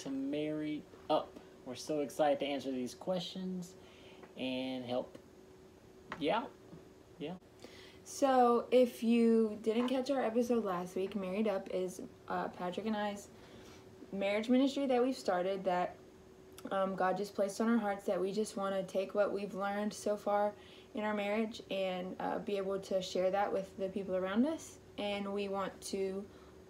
to Married Up. We're so excited to answer these questions and help you out. Yeah. So, if you didn't catch our episode last week, Married Up is Patrick and I's marriage ministry that we've started that God just placed on our hearts, that we just want to take what we've learned so far in our marriage and be able to share that with the people around us. And we want to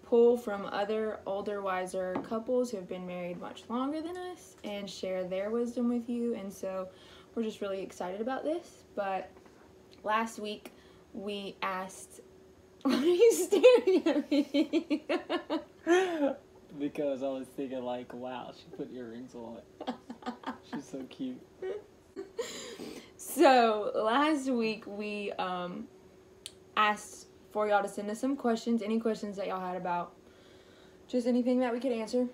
pull from other older, wiser couples who have been married much longer than us and share their wisdom with you. And so we're just really excited about this. But last week we asked, why are you staring at me? Because I was thinking, like, wow, she put earrings on. She's so cute. So last week we asked for y'all to send us some questions, any questions that y'all had about just anything that we could answer.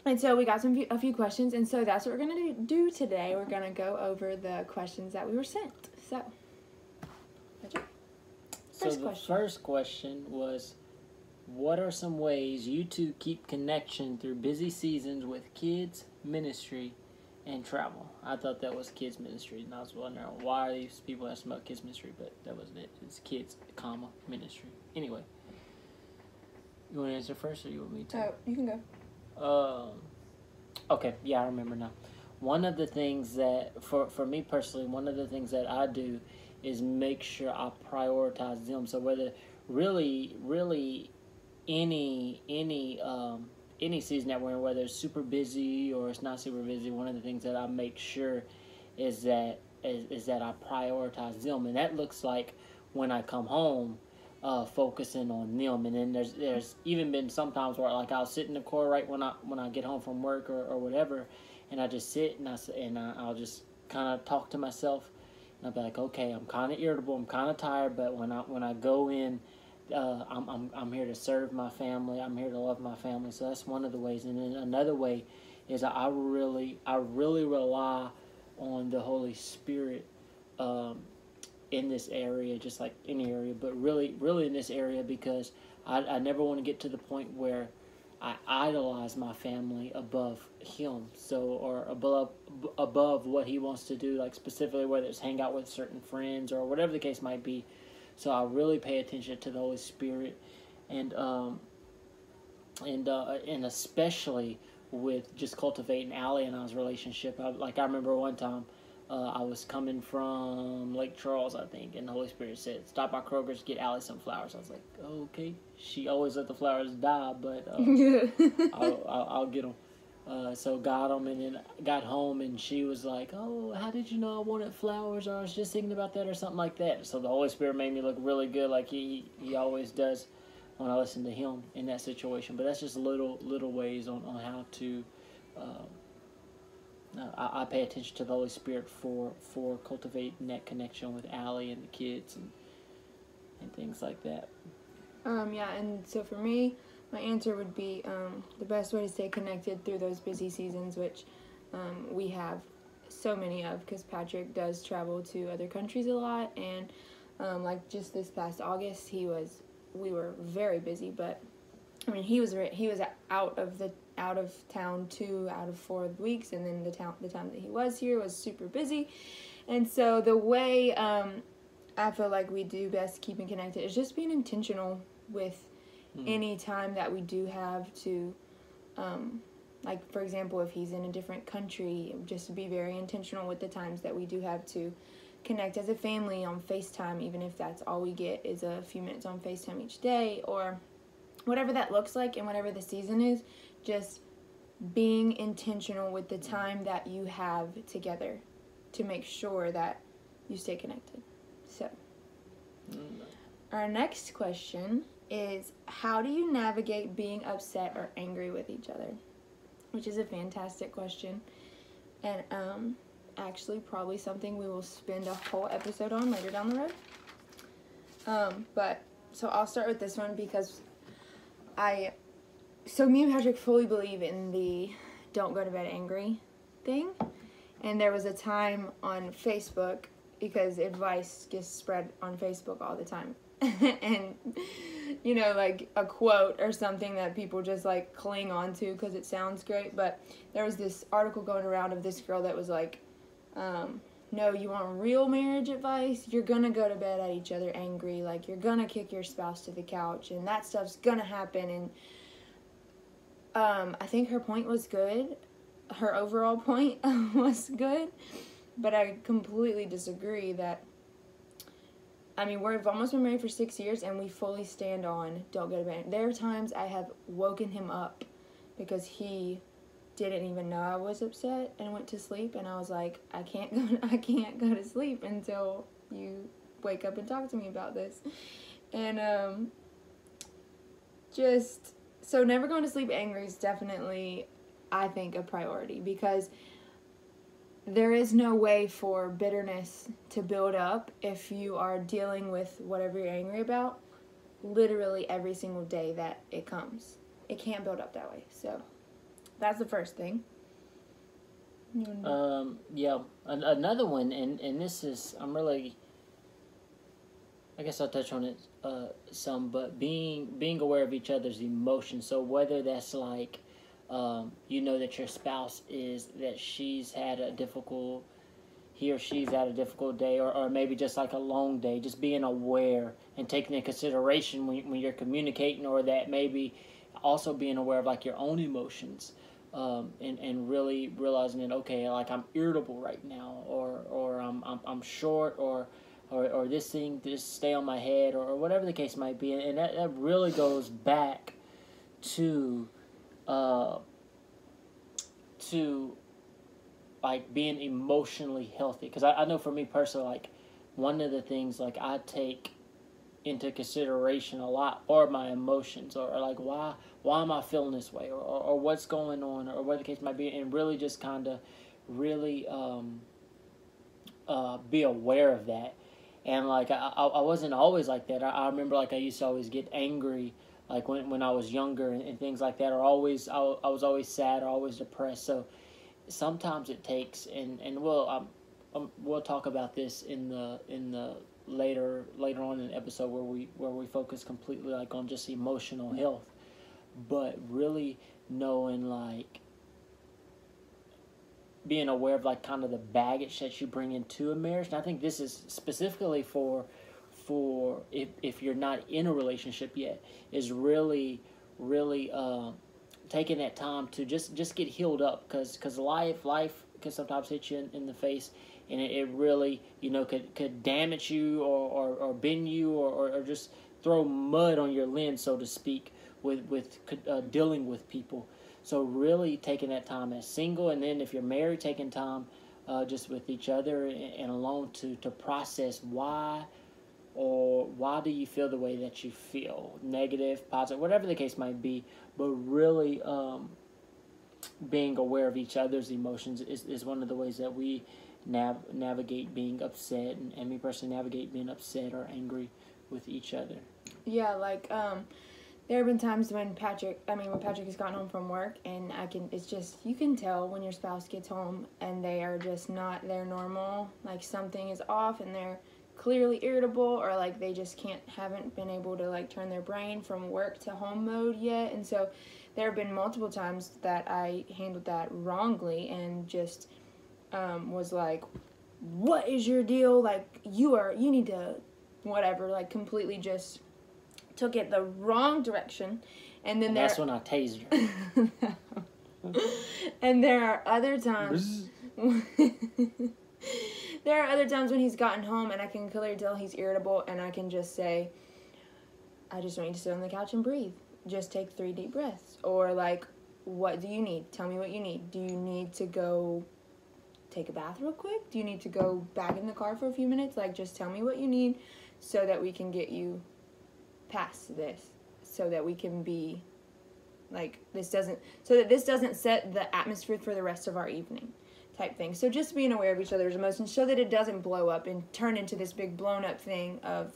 And so we got a few questions, and so that's what we're going to do today. We're going to go over the questions that we were sent. So, first question was, what are some ways you two keep connection through busy seasons with kids, ministry, and travel? I thought that was kids ministry, and I was wondering why these people asking about kids ministry, but that wasn't it. It's kids, comma, ministry. Anyway, you want to answer first, or you want me to? Oh, you can go. Okay, yeah, I remember now. One of the things that, for me personally, one of the things that I do is make sure I prioritize them. So whether really any season that we're in, whether it's super busy or it's not super busy, one of the things that I make sure is that I prioritize them, and that looks like when I come home, focusing on them. And then there's even been sometimes where, like, I'll sit in the car right when I get home from work or whatever, and I just sit and I'll just kind of talk to myself, and I'll be like, okay, I'm kind of irritable, I'm kind of tired, but when I go in, I'm here to serve my family. I'm here to love my family. So that's one of the ways. And then another way is I really rely on the Holy Spirit in this area, just like any area, but really in this area, because I never want to get to the point where I idolize my family above Him, or above what He wants to do, like specifically whether it's hang out with certain friends or whatever the case might be. So I really pay attention to the Holy Spirit, and especially with just cultivating Allie and I's relationship. I remember one time I was coming from Lake Charles, I think, and the Holy Spirit said, "Stop by Kroger's, get Allie some flowers." I was like, oh, "Okay." She always let the flowers die, but I'll get them. So got them, and then got home, and she was like, "Oh, how did you know I wanted flowers? Or I was just thinking about that," or something like that. So the Holy Spirit made me look really good, like he always does when I listen to Him in that situation. But that's just little ways on how to. I pay attention to the Holy Spirit for cultivating that connection with Allie and the kids and things like that. Yeah, and so for me, my answer would be the best way to stay connected through those busy seasons, which we have so many of, because Patrick does travel to other countries a lot, and like just this past August, we were very busy, but I mean he was out of town 2 out of 4 weeks, and then the time that he was here was super busy, and so the way I feel like we do best keeping connected is just being intentional with any time that we do have to, like, for example, if he's in a different country, just to be very intentional with the times that we do have to connect as a family on FaceTime, even if that's all we get is a few minutes on FaceTime each day, or whatever that looks like, and whatever the season is, just being intentional with the time that you have together to make sure that you stay connected. So, our next question is, how do you navigate being upset or angry with each other? Which is a fantastic question, and actually probably something we will spend a whole episode on later down the road. But so I'll start with this one, because me and Patrick fully believe in the don't go to bed angry thing, and there was a time on Facebook, because advice gets spread on Facebook all the time, and, you know, like a quote or something that people just like cling on to because it sounds great. But there was this article going around of this girl that was like, no, you want real marriage advice? You're gonna go to bed at each other angry. Like, you're gonna kick your spouse to the couch, and that stuff's gonna happen. And I think her point was good. Her overall point was good. But I completely disagree that, I mean, we've almost been married for 6 years, and we fully stand on don't go to bed. There are times I have woken him up because he didn't even know I was upset and went to sleep, and I was like, I can't go to sleep until you wake up and talk to me about this. And so never going to sleep angry is definitely, I think, a priority, because there is no way for bitterness to build up if you are dealing with whatever you're angry about literally every single day that it comes. It can't build up that way. So that's the first thing. Yeah. Another one, and this is, I guess I'll touch on it some, but being aware of each other's emotions. So whether that's like, you know that your spouse that he or she's had a difficult day, or maybe just like a long day, just being aware and taking into consideration when you're communicating, or that maybe also being aware of like your own emotions. And really realizing that, okay, like I'm irritable right now, or I'm short, or this thing just stay on my head, or whatever the case might be, and that really goes back to like being emotionally healthy. Because I know for me personally, like one of the things like I take into consideration a lot are my emotions, or like why am I feeling this way, or what's going on, or what the case might be, and really just kind of really be aware of that. And like I wasn't always like that. I remember like I used to always get angry like when I was younger, and things like that, or I was always sad or always depressed. So sometimes it takes, and we'll talk about this in the later on in the episode where we focus completely like on just emotional health, but really knowing like being aware of like kind of the baggage that you bring into a marriage. And I think this is specifically for if you're not in a relationship yet, is really taking that time to just get healed up, because life can sometimes hit you in the face, and it really, you know, could damage you, or bend you, or just throw mud on your lens, so to speak, with dealing with people. So really taking that time as single, and then if you're married, taking time just with each other and alone to process why do you feel the way that you feel, negative, positive, whatever the case might be, but really being aware of each other's emotions is one of the ways that we navigate being upset, and me personally navigate being upset or angry with each other. Yeah, like there have been times when Patrick has gotten home from work, and it's just, you can tell when your spouse gets home and they are just not their normal, like something is off and they're clearly irritable, or like they just haven't been able to like turn their brain from work to home mode yet. And so there have been multiple times that I handled that wrongly and just was like, what is your deal? Like you need to whatever, like completely just took it the wrong direction. And then that's when I tased her. And there are other times there are other times when he's gotten home and I can clearly tell he's irritable, and I can just say, I just want you to sit on the couch and breathe. Just take 3 deep breaths. Or like, what do you need? Tell me what you need. Do you need to go take a bath real quick? Do you need to go back in the car for a few minutes? Like, just tell me what you need so that we can get you past this, so that we can be like, this doesn't set the atmosphere for the rest of our evening type thing. So just being aware of each other's emotions so that it doesn't blow up and turn into this big blown up thing of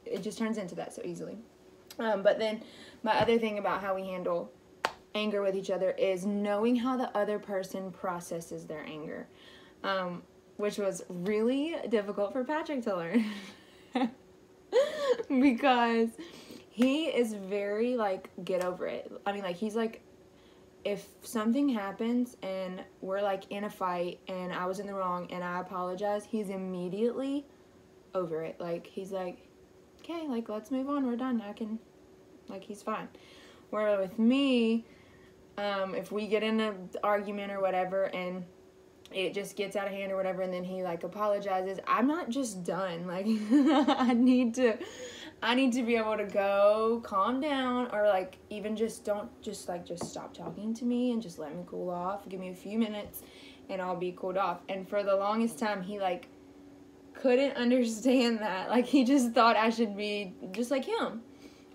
it just turns into that so easily. But then my other thing about how we handle anger with each other is knowing how the other person processes their anger, which was really difficult for Patrick to learn. because he is very, like, get over it. I mean, like, he's like, if something happens and we're, like, in a fight and I was in the wrong and I apologize, he's immediately over it. Like, he's like, okay, like, let's move on. We're done. He's fine. Where with me, if we get in an argument or whatever and it just gets out of hand or whatever, and then he, like, apologizes, I'm not just done. Like, I need to be able to go calm down, or, like, even just just stop talking to me and just let me cool off. Give me a few minutes and I'll be cooled off. And for the longest time, he, like, couldn't understand that. Like, he just thought I should be just like him.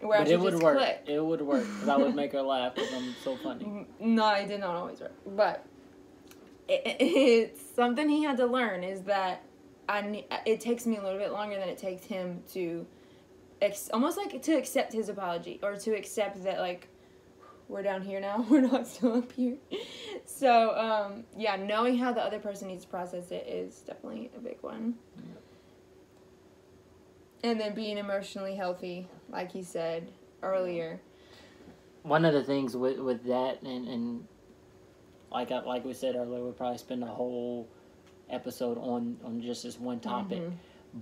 Where but it would work. Click. It would work, because I would make her laugh because I'm so funny. No, it did not always work. But it's something he had to learn, is that it takes me a little bit longer than it takes him to almost like to accept his apology, or to accept that, like, we're down here now, we're not still up here. So, yeah, knowing how the other person needs to process it is definitely a big one. And then being emotionally healthy, like he said earlier. One of the things with that, and like we said earlier, we'll probably spend a whole episode on just this one topic. Mm-hmm.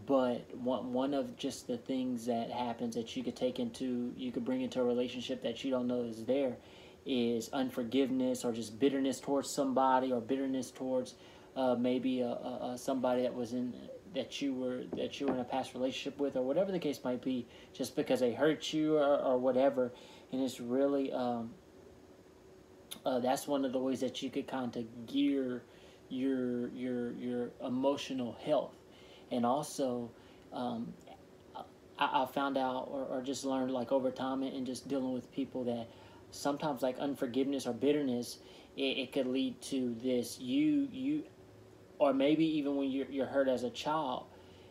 But one of just the things that happens that you could bring into a relationship that you don't know is there, is unforgiveness, or just bitterness towards somebody, or bitterness towards maybe somebody that you were in a past relationship with, or whatever the case might be, just because they hurt you or whatever. And it's really that's one of the ways that you could kind of gear your emotional health. And also, I found out or just learned, like, over time and just dealing with people, that sometimes, like, unforgiveness or bitterness, it could lead to this, you or maybe even when you're hurt as a child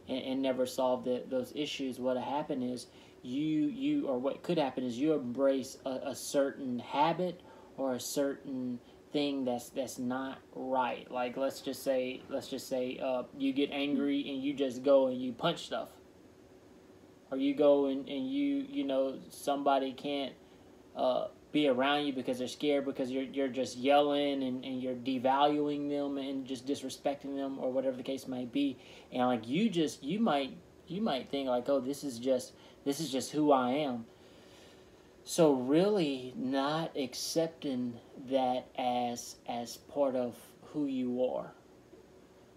and never solved those issues, what happened is what could happen is you embrace a certain habit or a certain thing that's not right. Like, let's just say you get angry and you just go and you punch stuff, or you go and you somebody can't be around you because they're scared, because you're just yelling and you're devaluing them and just disrespecting them, or whatever the case might be. And, like, you might think, like, oh, this is just who I am. So really not accepting that as part of who you are.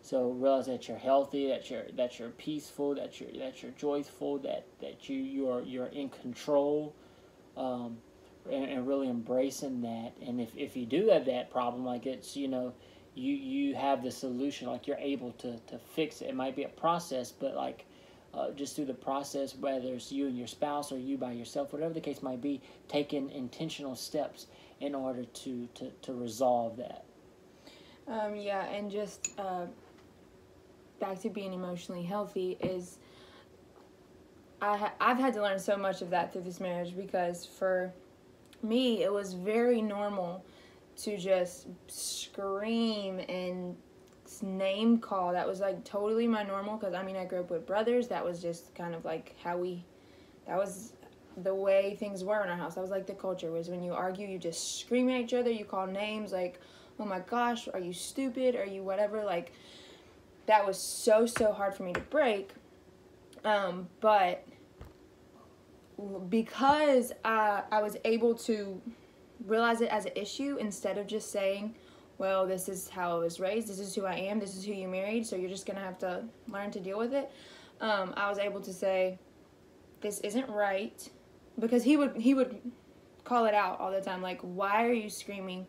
So realize that you're healthy, that you're peaceful, that you're joyful, that you're in control, and really embracing that. And if you do have that problem, like, it's you have the solution, like, you're able to fix it. It might be a process, but, like, just through the process, whether it's you and your spouse or you by yourself, whatever the case might be, taking intentional steps in order to resolve that. Yeah, and just back to being emotionally healthy is, I've had to learn so much of that through this marriage, because for me, it was very normal to just scream and name call. That was, like, totally my normal, because I grew up with brothers. That was just kind of like that was the way things were in our house. That was, like, the culture, was when you argue, you just scream at each other, you call names, like, oh my gosh, are you stupid, are you whatever. Like, that was so hard for me to break. But because I was able to realize it as an issue, instead of just saying, well, this is how I was raised, this is who I am, this is who you married, so you're just going to have to learn to deal with it. I was able to say, this isn't right, because he would call it out all the time, like, why are you screaming,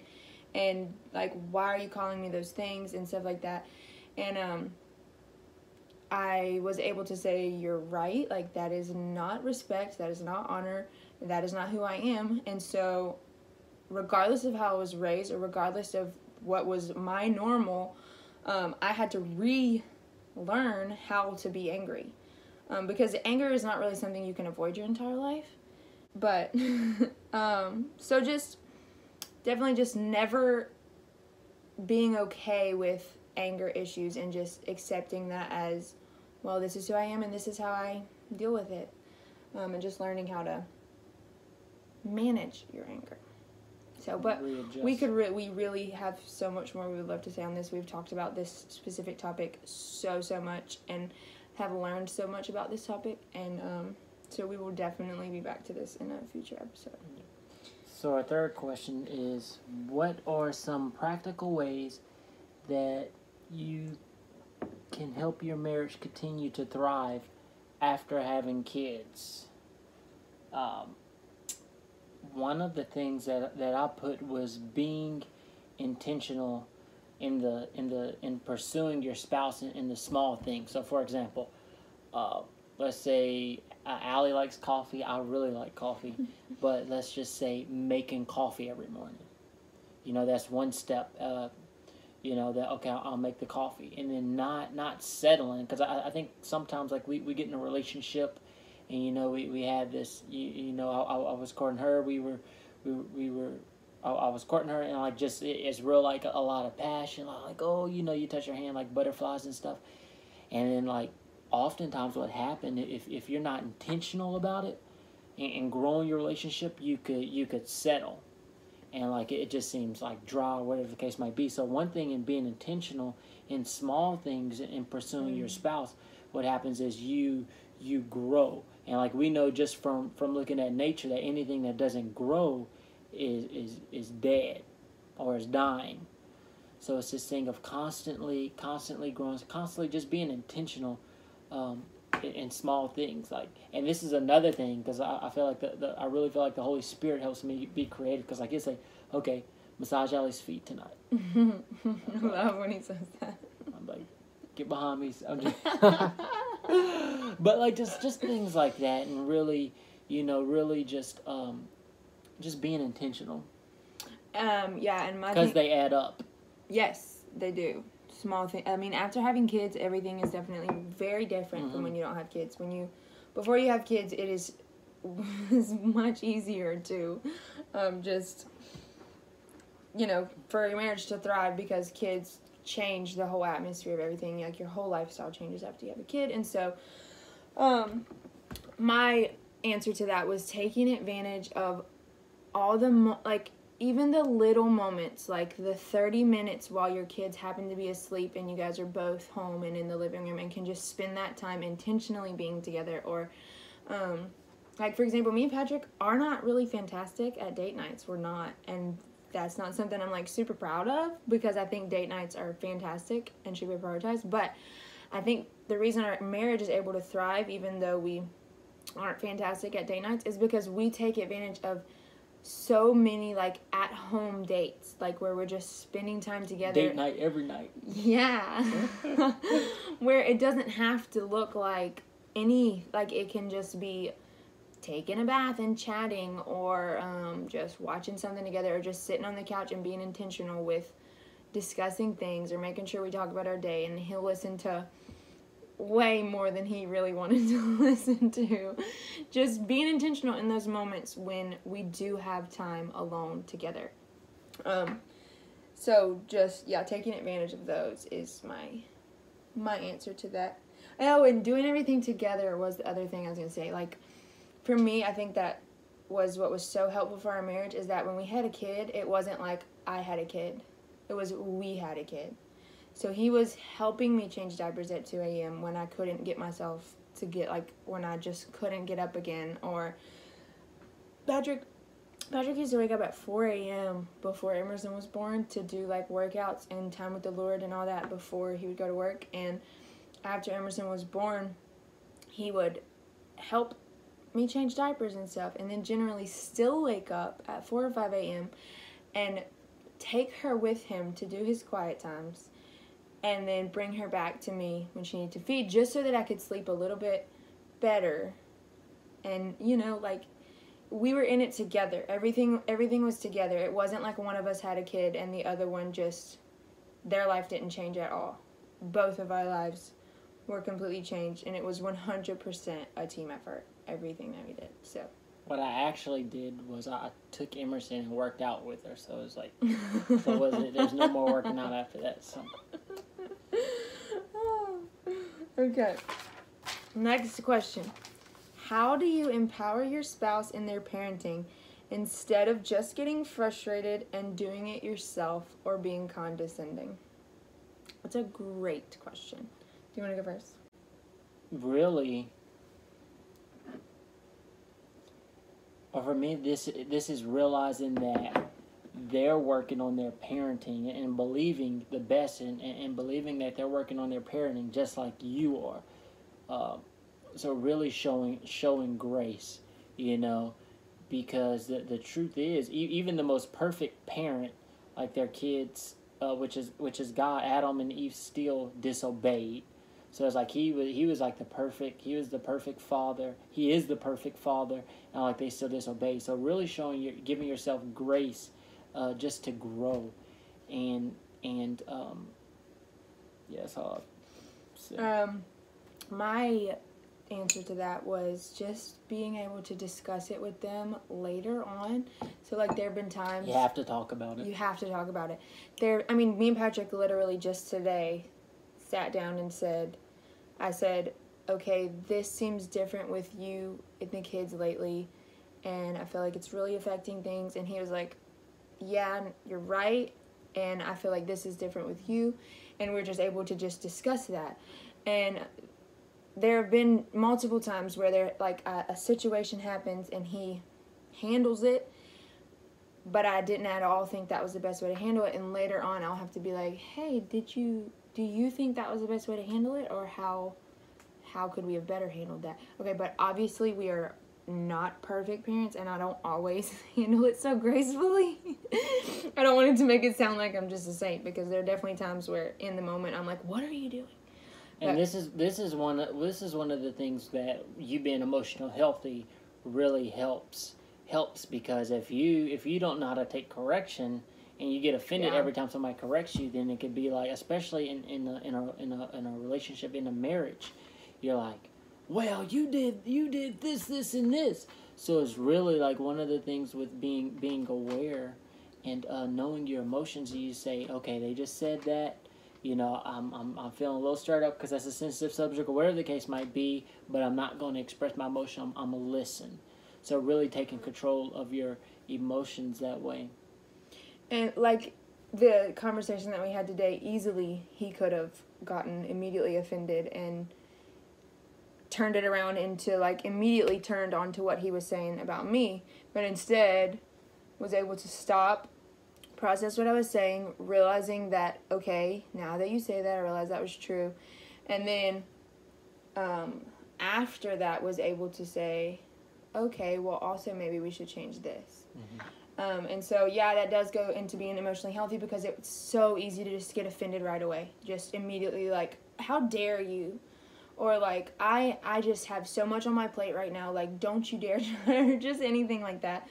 and, like, why are you calling me those things, and stuff like that. And I was able to say, you're right, like, that is not respect, that is not honor, that is not who I am. And so, regardless of how I was raised, or regardless of what was my normal, I had to relearn how to be angry, because anger is not really something you can avoid your entire life. But so just definitely just never being okay with anger issues, and just accepting that as well, this is who I am and this is how I deal with it. And just learning how to manage your anger. So, but Readjust. we really have so much more we would love to say on this. We've talked about this specific topic so much and have learned so much about this topic. And so we will definitely be back to this in a future episode. So our third question is, what are some practical ways that you can help your marriage continue to thrive after having kids? One of the things that I put was being intentional in pursuing your spouse in the small things. So, for example, let's say Allie likes coffee. I really like coffee, but let's just say making coffee every morning. That's one step. That okay, I'll make the coffee, and then not settling, because I think sometimes like we get in a relationship, and we had this. I was courting her. I was courting her, and like just it's real like a lot of passion, like you touch her hand like butterflies and stuff, and then like oftentimes what happened if you're not intentional about it and growing your relationship, you could settle. And like it just seems like dry, or whatever the case might be. So one thing in being intentional in small things and pursuing your spouse, what happens is you grow. And like we know just from looking at nature that anything that doesn't grow is dead or is dying. So it's this thing of constantly growing, constantly just being intentional in small things. Like, and this is another thing, because I feel like I really feel like the Holy Spirit helps me be creative, because like you say, okay, massage Allie's feet tonight. I love when he says that. I'm like, get behind me. But like just things like that, and really, really just being intentional. Yeah, and because they add up. Yes, they do. Small thing. I mean, after having kids, everything is definitely very different from when you don't have kids. Before you have kids, it is much easier to just, for your marriage to thrive, because kids change the whole atmosphere of everything. Like your whole lifestyle changes after you have a kid. And so, my answer to that was taking advantage of all the even the little moments, like the 30 minutes while your kids happen to be asleep and you guys are both home and in the living room and can just spend that time intentionally being together. Or, like, for example, me and Patrick are not really fantastic at date nights. We're not. And that's not something I'm, like, super proud of, because I think date nights are fantastic and should be prioritized. But I think the reason our marriage is able to thrive, even though we aren't fantastic at date nights, is because we take advantage of so many like at home dates, like where we're just spending time together. Date night every night. Yeah. Where it doesn't have to look like it can just be taking a bath and chatting, or just watching something together, or just sitting on the couch and being intentional with discussing things, or making sure we talk about our day, and he'll listen to way more than he really wanted to listen to. Just being intentional in those moments when we do have time alone together. So just, taking advantage of those is my answer to that. Oh, and doing everything together was the other thing I was going to say. Like, for me, I think that was what was so helpful for our marriage, is that when we had a kid, it wasn't like I had a kid. It was we had a kid. So he was helping me change diapers at 2 a.m. when I couldn't get myself to get, when I just couldn't get up again. Or Patrick used to wake up at 4 a.m. before Emerson was born to do, workouts and time with the Lord and all that before he would go to work. And after Emerson was born, he would help me change diapers and stuff, and then generally still wake up at 4 or 5 a.m. and take her with him to do his quiet times, and then bring her back to me when she needed to feed, just so that I could sleep a little bit better. And, we were in it together. Everything was together. It wasn't like one of us had a kid and the other one their life didn't change at all. Both of our lives were completely changed, and it was 100% a team effort, everything that we did. So what I actually did was I took Emerson and worked out with her, so it was like, there's no more working out after that. So Okay. Next question. How do you empower your spouse in their parenting instead of just getting frustrated and doing it yourself or being condescending? That's a great question. Do you want to go first? Really, for me, this is realizing that they're working on their parenting and believing the best and believing that they're working on their parenting just like you are. So really showing grace, because the truth is, even the most perfect parent, like their kids, which is God, Adam and Eve still disobeyed. So it's like he was the perfect father. He is the perfect father, and like they still disobeyed. So really giving yourself grace, just to grow, and that's all I'll say. My answer to that was just being able to discuss it with them later on. So like there have been times you have to talk about it. You have to talk about it. Me and Patrick literally just today sat down and I said, okay, this seems different with you and the kids lately, and I feel like it's really affecting things. And he was like, yeah, you're right, and I feel like this is different with you. And we're just able to just discuss that. And there have been multiple times where a situation happens and he handles it, but I didn't at all think that was the best way to handle it. And later on, I'll have to be like, hey, do you think that was the best way to handle it, or how could we have better handled that? Okay, but obviously we are not perfect parents, and I don't always handle it so gracefully. I don't want it to make it sound like I'm just a saint, because there are definitely times where in the moment I'm like, what are you doing? And this is one of the things that you being emotional healthy really helps, because if you don't know how to take correction and you get offended every time somebody corrects you, then it could be like, especially in a relationship, in a marriage, you're like, well, you did this and this. So it's really like one of the things with being aware and knowing your emotions. You say, okay, they just said that. I'm feeling a little stirred up because that's a sensitive subject, or whatever the case might be, but I'm not going to express my emotion. I'm going to listen. So really taking control of your emotions that way. And like the conversation that we had today, easily he could have gotten immediately offended and turned it around into immediately turned onto what he was saying about me, but instead was able to stop, process what I was saying, realizing that, okay, now that you say that, I realize that was true. And then after that was able to say, okay, well, also maybe we should change this. Mm-hmm. And so, that does go into being emotionally healthy, because it's so easy to just get offended right away. Just immediately like, how dare you? Or like, I just have so much on my plate right now. Like, don't you dare, or just anything like that.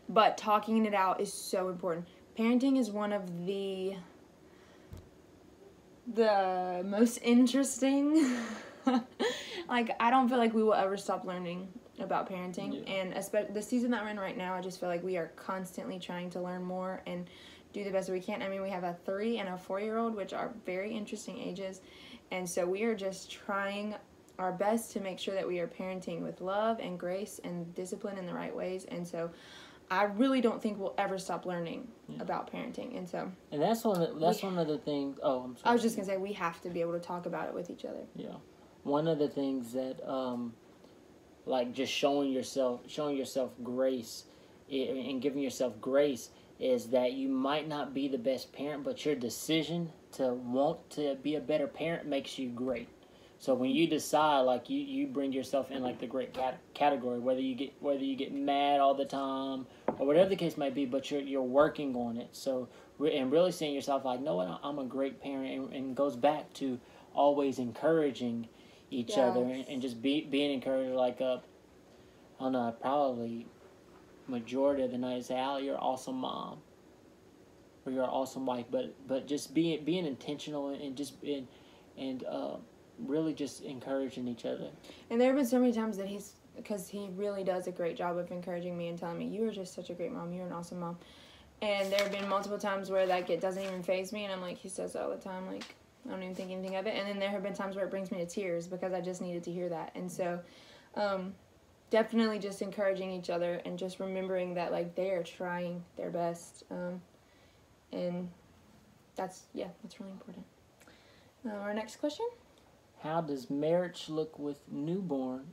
But talking it out is so important. Parenting is one of the most interesting. I don't feel like we will ever stop learning about parenting. Yeah. And especially the season that we're in right now, I just feel like we are constantly trying to learn more and do the best we can. I mean, we have a 3 and a 4-year-old, which are very interesting ages. And so we are just trying our best to make sure that we are parenting with love and grace and discipline in the right ways. And so I really don't think we'll ever stop learning about parenting. And so, and that's one of the things. Oh, I'm sorry. I was just gonna say, we have to be able to talk about it with each other. Yeah, one of the things that just showing yourself grace and giving yourself grace is that you might not be the best parent, but your decision to want to be a better parent makes you great. So when you decide, you bring yourself in the great category, whether you get mad all the time or whatever the case might be, but you're working on it. So and really seeing yourself no, what, I'm a great parent, and goes back to always encouraging each other and just being encouraged. I don't know, probably majority of the night say, "Allie, you're an awesome mom," or "You're an awesome wife," but just being intentional and just really just encouraging each other. And there have been so many times that because he really does a great job of encouraging me and telling me, you are just such a great mom, you're an awesome mom. And there have been multiple times where it doesn't even faze me, and I'm like, he says it all the time, I don't even think anything of it. And then there have been times where it brings me to tears because I just needed to hear that. And so, definitely just encouraging each other and just remembering that, like, they are trying their best. And that's really important. Our next question. How does marriage look with a newborn,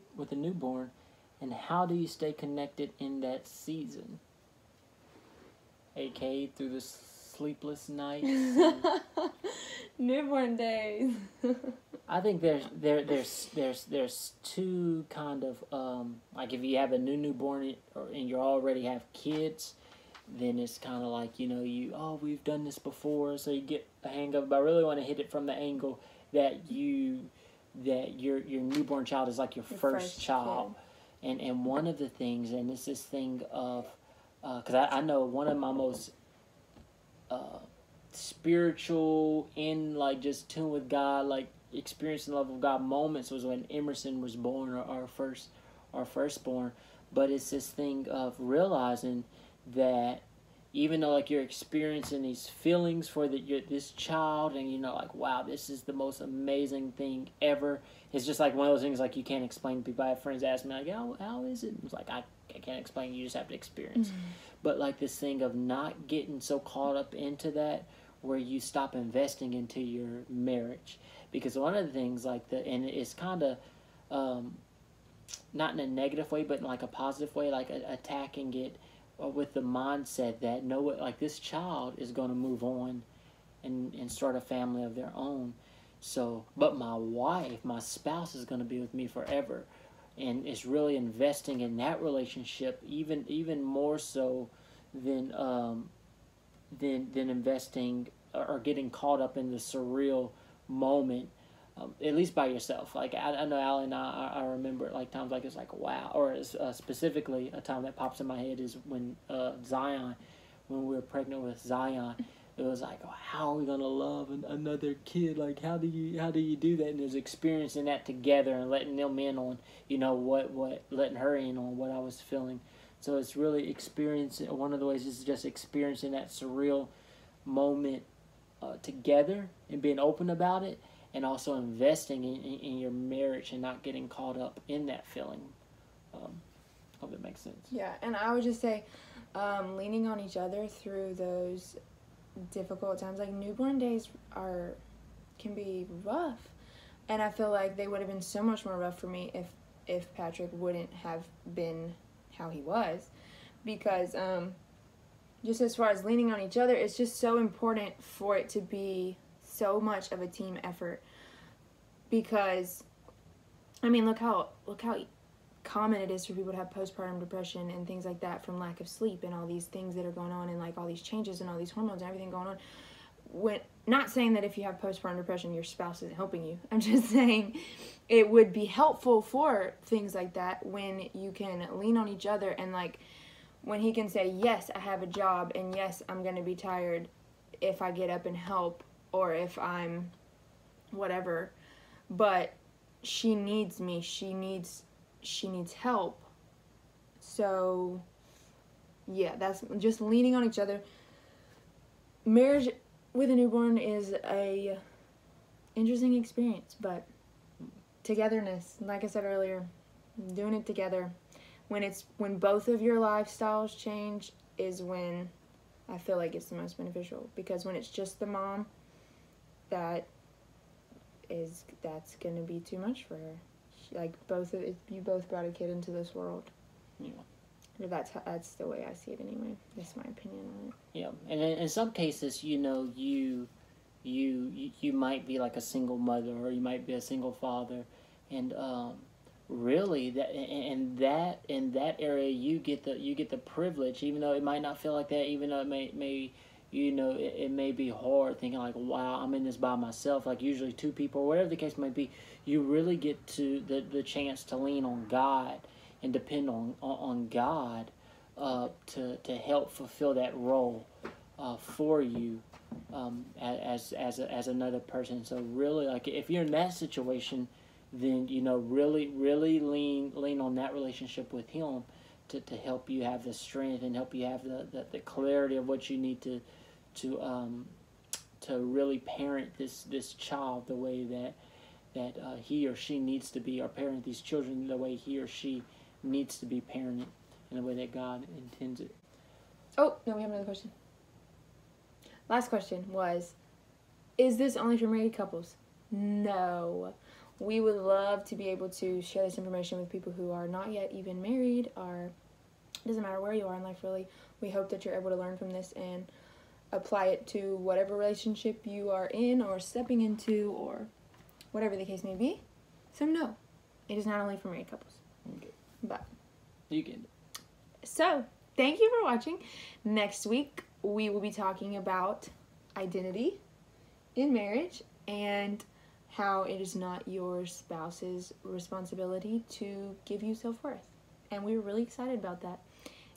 and how do you stay connected in that season? AKA through the sleepless nights. Newborn days. I think there's two kind of like if you have a newborn and you already have kids, then it's kind of like we've done this before, so you get a hang of it. But I really want to hit it from the angle that your newborn child is like your first child, and one of the things, and it's this thing of because I know one of my most spiritual in like just tune with God, like experiencing the love of God moments was when Emerson was born, or our firstborn. But it's this thing of realizing that even though like you're experiencing these feelings for this child, and like, wow, this is the most amazing thing ever. It's just like one of those things like you can't explain to people. I have friends ask me like, how is it? It's like I can't explain. You just have to experience. Mm-hmm. But like this thing of not getting so caught up into that, where you stop investing into your marriage, because one of the things and it's kind of not in a negative way, but in like a positive way, like attacking it with the mindset that like this child is going to move on and start a family of their own. So, but my spouse is going to be with me forever, and it's really investing in that relationship even more so than investing or getting caught up in the surreal moment, at least by yourself. Like I know Allie and I remember like times like it's like wow, or specifically a time that pops in my head is when Zion, when we were pregnant with Zion. It was like, oh, how are we gonna love another kid? Like, how do you do that? And it was experiencing that together and letting them in on, letting her in on what I was feeling. So it's really experiencing. One of the ways is just experiencing that surreal moment together and being open about it, and also investing in your marriage and not getting caught up in that feeling. Hope that makes sense. Yeah, and I would just say, leaning on each other through those difficult times, like newborn days can be rough, and I feel like they would have been so much more rough for me if Patrick wouldn't have been how he was, because just as far as leaning on each other, it's just so important for it to be so much of a team effort, because I mean look how common it is for people to have postpartum depression and things like that from lack of sleep and all these things that are going on, and like all these changes and all these hormones and everything going on. Not saying that if you have postpartum depression your spouse isn't helping you. I'm just saying it would be helpful for things like that when you can lean on each other, and like when he can say, yes, I have a job, and yes, I'm going to be tired if I get up and help, or if I'm whatever, but she needs me, she needs help. So yeah, that's just leaning on each other. Marriage with a newborn is a interesting experience, but togetherness, like I said earlier, doing it together, when both of your lifestyles change is when I feel like it's the most beneficial, because when it's just the mom, that's gonna be too much for her. Like you both brought a kid into this world. Yeah. Or that's the way I see it anyway. That's my opinion on it. Yeah, and in some cases, you might be like a single mother, or you might be a single father, and really in that area you get the privilege, even though it might not feel like that, even though it may it may be hard thinking like, wow, I'm in this by myself, like usually two people or whatever the case may be. You really get to the chance to lean on God and depend on God to help fulfill that role for you as another person. So really, like if you're in that situation, then really lean on that relationship with Him to help you have the strength and help you have the clarity of what you need to really parent this child the way that he or she needs to be, or parent these children the way he or she needs to be parented in the way that God intends it. Oh, no, we have another question. Last question was, is this only for married couples? No. We would love to be able to share this information with people who are not yet even married, or it doesn't matter where you are in life, really. We hope that you're able to learn from this and apply it to whatever relationship you are in or stepping into, or whatever the case may be. So no, it is not only for married couples. Okay. But You can. so, thank you for watching. Next week, we will be talking about identity in marriage and how it is not your spouse's responsibility to give you self-worth. And we were really excited about that.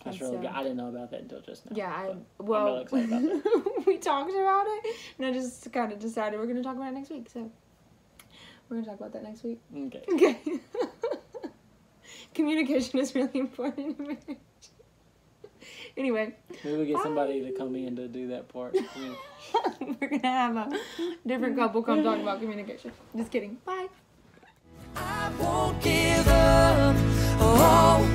That's really good. I didn't know about that until just now. Yeah, I'm really excited about that. we talked about it, and I just kind of decided we're going to talk about it next week. So, we're going to talk about that next week. Okay. Okay. Communication is really important in marriage. Anyway. Maybe we'll get somebody to come in to do that part. We're going to have a different couple come talk about communication. Just kidding. Bye. I won't give up. Oh.